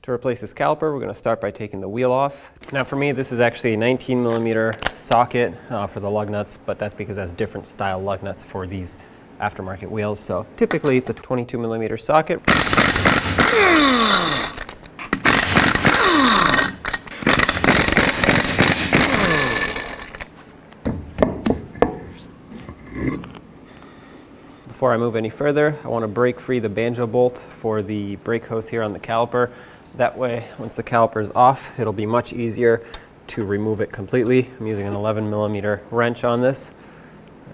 To replace this caliper, we're going to start by taking the wheel off. Now for me, this is actually a 19mm socket for the lug nuts, but that's because that's different style lug nuts for these aftermarket wheels. So typically it's a 22mm socket. Before I move any further, I want to break free the banjo bolt for the brake hose here on the caliper. That way, once the caliper is off, it'll be much easier to remove it completely. I'm using an 11mm wrench on this.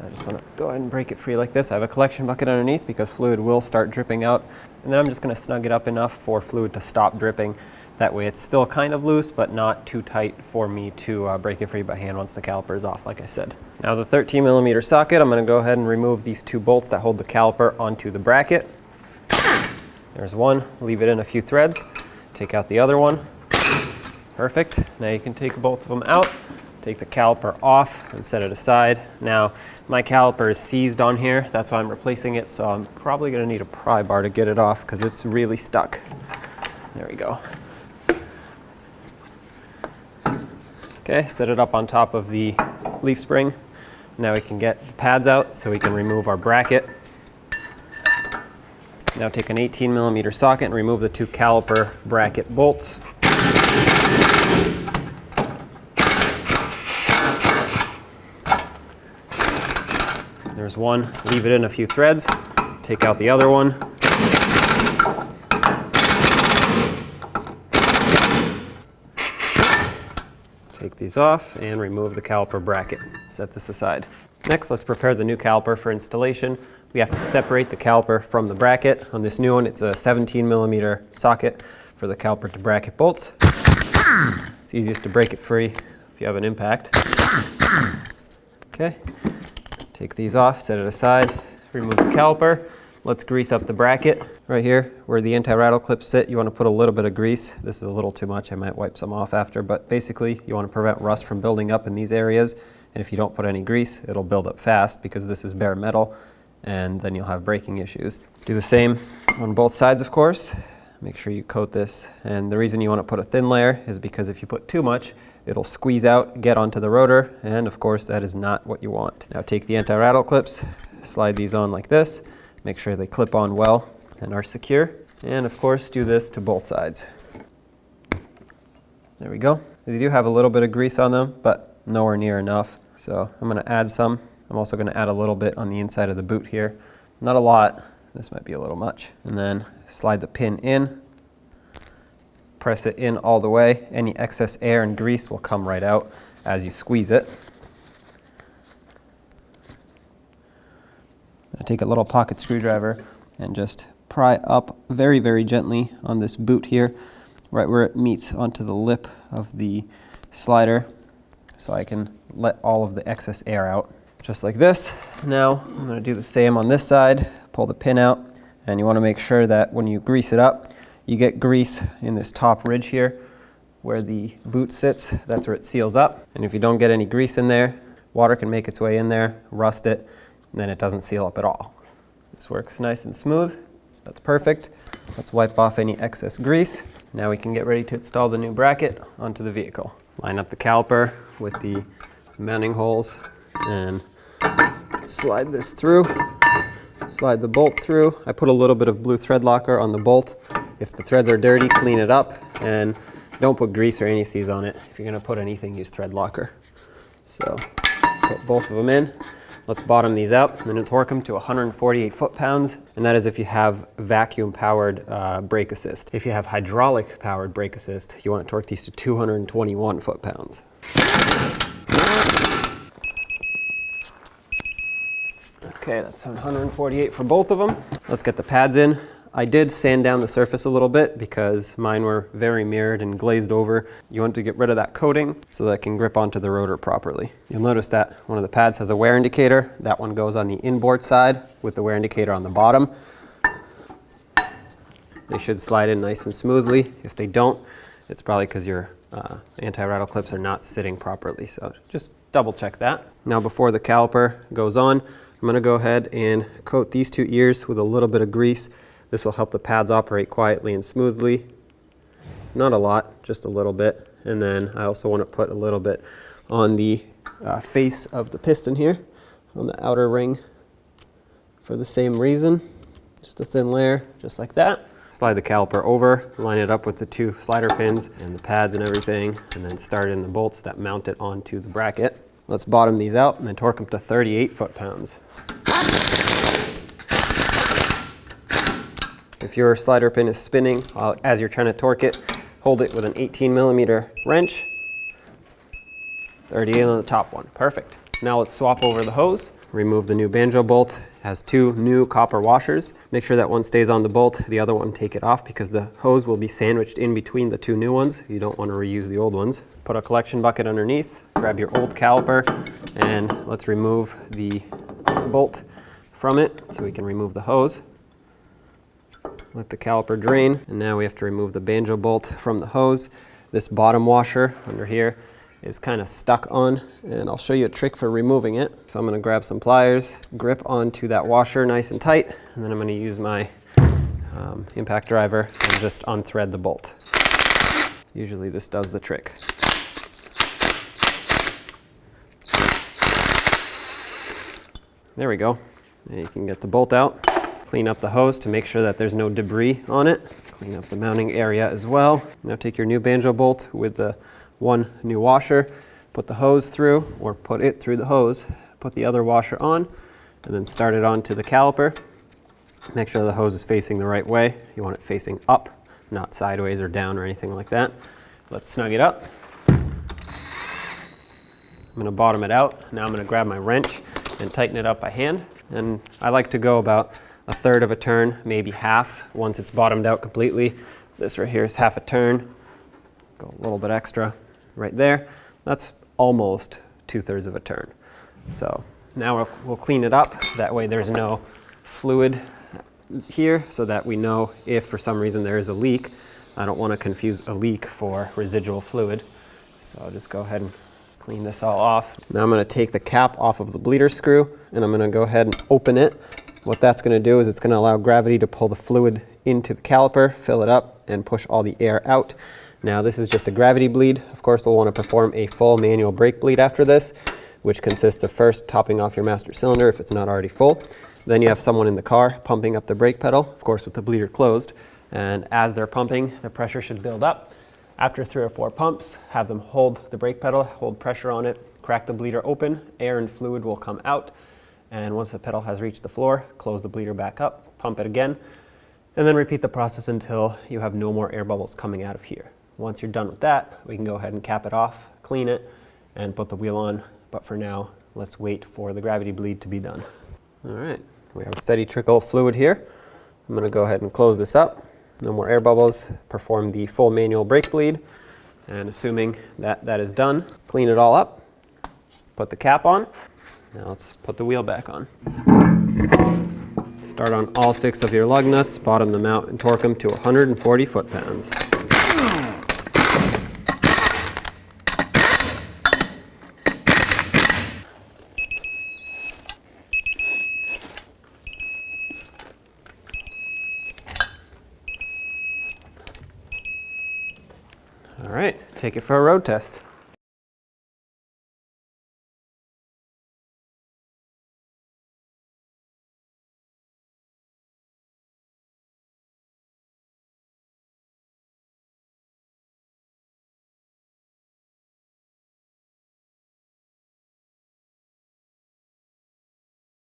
I just want to go ahead and break it free like this. I have a collection bucket underneath because fluid will start dripping out. And then I'm just going to snug it up enough for fluid to stop dripping. That way it's still kind of loose, but not too tight for me to break it free by hand once the caliper is off, like I said. Now the 13mm socket, I'm going to go ahead and remove these two bolts that hold the caliper onto the bracket. There's one, leave it in a few threads. Take out the other one. Perfect. Now you can take both of them out, take the caliper off and set it aside. Now my caliper is seized on here, that's why I'm replacing it, so I'm probably going to need a pry bar to get it off because it's really stuck. There we go. Okay, set it up on top of the leaf spring. Now we can get the pads out so we can remove our bracket. Now take an 18mm socket and remove the two caliper bracket bolts. There's one, leave it in a few threads. Take out the other one. Take these off and remove the caliper bracket. Set this aside. Next, let's prepare the new caliper for installation. We have to separate the caliper from the bracket. On this new one, it's a 17mm socket for the caliper to bracket bolts. It's easiest to break it free if you have an impact. Okay, take these off, set it aside, remove the caliper. Let's grease up the bracket. Right here, where the anti-rattle clips sit, you want to put a little bit of grease. This is a little too much, I might wipe some off after, but basically you want to prevent rust from building up in these areas. And if you don't put any grease, it'll build up fast because this is bare metal, and then you'll have braking issues. Do the same on both sides, of course. Make sure you coat this. And the reason you want to put a thin layer is because if you put too much, it'll squeeze out, get onto the rotor, and of course that is not what you want. Now take the anti-rattle clips, slide these on like this, make sure they clip on well and are secure. And of course do this to both sides. There we go. They do have a little bit of grease on them, but nowhere near enough. So I'm going to add some. I'm also going to add a little bit on the inside of the boot here. Not a lot. This might be a little much. And then slide the pin in. Press it in all the way. Any excess air and grease will come right out as you squeeze it. I take a little pocket screwdriver and just pry up very, very gently on this boot here, right where it meets onto the lip of the slider, so I can let all of the excess air out, just like this. Now I'm going to do the same on this side. Pull the pin out, and you want to make sure that when you grease it up, you get grease in this top ridge here where the boot sits. That's where it seals up. And if you don't get any grease in there, water can make its way in there, rust it, and then it doesn't seal up at all. This works nice and smooth. That's perfect. Let's wipe off any excess grease. Now we can get ready to install the new bracket onto the vehicle. Line up the caliper with the mounting holes and slide this through. Slide the bolt through. I put a little bit of blue thread locker on the bolt. If the threads are dirty, clean it up, and don't put grease or anti-seize on it. If you're going to put anything, use thread locker. So put both of them in. Let's bottom these out and then torque them to 148 foot-pounds, and that is if you have vacuum-powered brake assist. If you have hydraulic-powered brake assist, you want to torque these to 221 foot-pounds. Okay, that's 148 for both of them. Let's get the pads in. I did sand down the surface a little bit because mine were very mirrored and glazed over. You want to get rid of that coating so that it can grip onto the rotor properly. You'll notice that one of the pads has a wear indicator. That one goes on the inboard side with the wear indicator on the bottom. They should slide in nice and smoothly. If they don't, it's probably because your anti-rattle clips are not sitting properly. So just double check that. Now before the caliper goes on, I'm going to go ahead and coat these two ears with a little bit of grease. This will help the pads operate quietly and smoothly. not a lot, just a little bit. And then I also want to put a little bit on the face of the piston here, on the outer ring, for the same reason. Just a thin layer, just like that. Slide the caliper over, line it up with the 2 slider pins and the pads and everything, and then start in the bolts that mount it onto the bracket. Let's bottom these out and then torque them to 38 foot-pounds. If your slider pin is spinning as you're trying to torque it, hold it with an 18mm wrench. 38 on the top one. Perfect. Now let's swap over the hose. Remove the new banjo bolt. It has 2 new copper washers. Make sure that one stays on the bolt, the other one take it off, because the hose will be sandwiched in between the 2 new ones. You don't want to reuse the old ones. Put a collection bucket underneath, grab your old caliper, and let's remove the bolt from it so we can remove the hose. Let the caliper drain, and now we have to remove the banjo bolt from the hose. This bottom washer under here is kind of stuck on, and I'll show you a trick for removing it. So I'm going to grab some pliers, grip onto that washer nice and tight, and then I'm going to use my impact driver and just unthread the bolt. Usually this does the trick. There we go. Now you can get the bolt out. Clean up the hose to make sure that there's no debris on it. Clean up the mounting area as well. Now take your new banjo bolt with the 1 new washer, put the hose through, or put it through the hose, put the other washer on, and then start it onto the caliper. Make sure the hose is facing the right way. You want it facing up, not sideways or down or anything like that. Let's snug it up. I'm going to bottom it out. Now I'm going to grab my wrench and tighten it up by hand. And I like to go about 1/3 of a turn, maybe half, once it's bottomed out completely. This right here is half a turn. Go a little bit extra right there. That's almost 2/3 of a turn. So now we'll clean it up. That way there's no fluid here, so that we know if for some reason there is a leak. I don't want to confuse a leak for residual fluid. So I'll just go ahead and clean this all off. Now I'm going to take the cap off of the bleeder screw, and I'm going to go ahead and open it. What that's going to do is it's going to allow gravity to pull the fluid into the caliper, fill it up, and push all the air out. Now this is just a gravity bleed. Of course, we'll want to perform a full manual brake bleed after this, which consists of first topping off your master cylinder if it's not already full. Then you have someone in the car pumping up the brake pedal, of course with the bleeder closed. And as they're pumping, the pressure should build up. After 3 or 4 pumps, have them hold the brake pedal, hold pressure on it, crack the bleeder open, air and fluid will come out. And once the pedal has reached the floor, close the bleeder back up, pump it again, and then repeat the process until you have no more air bubbles coming out of here. Once you're done with that, we can go ahead and cap it off, clean it, and put the wheel on. But for now, let's wait for the gravity bleed to be done. All right, we have a steady trickle of fluid here. I'm going to go ahead and close this up. No more air bubbles. Perform the full manual brake bleed. And assuming that that is done, clean it all up, put the cap on. Now let's put the wheel back on. Start on all 6 of your lug nuts, bottom them out, and torque them to 140 foot-pounds. All right, take it for a road test.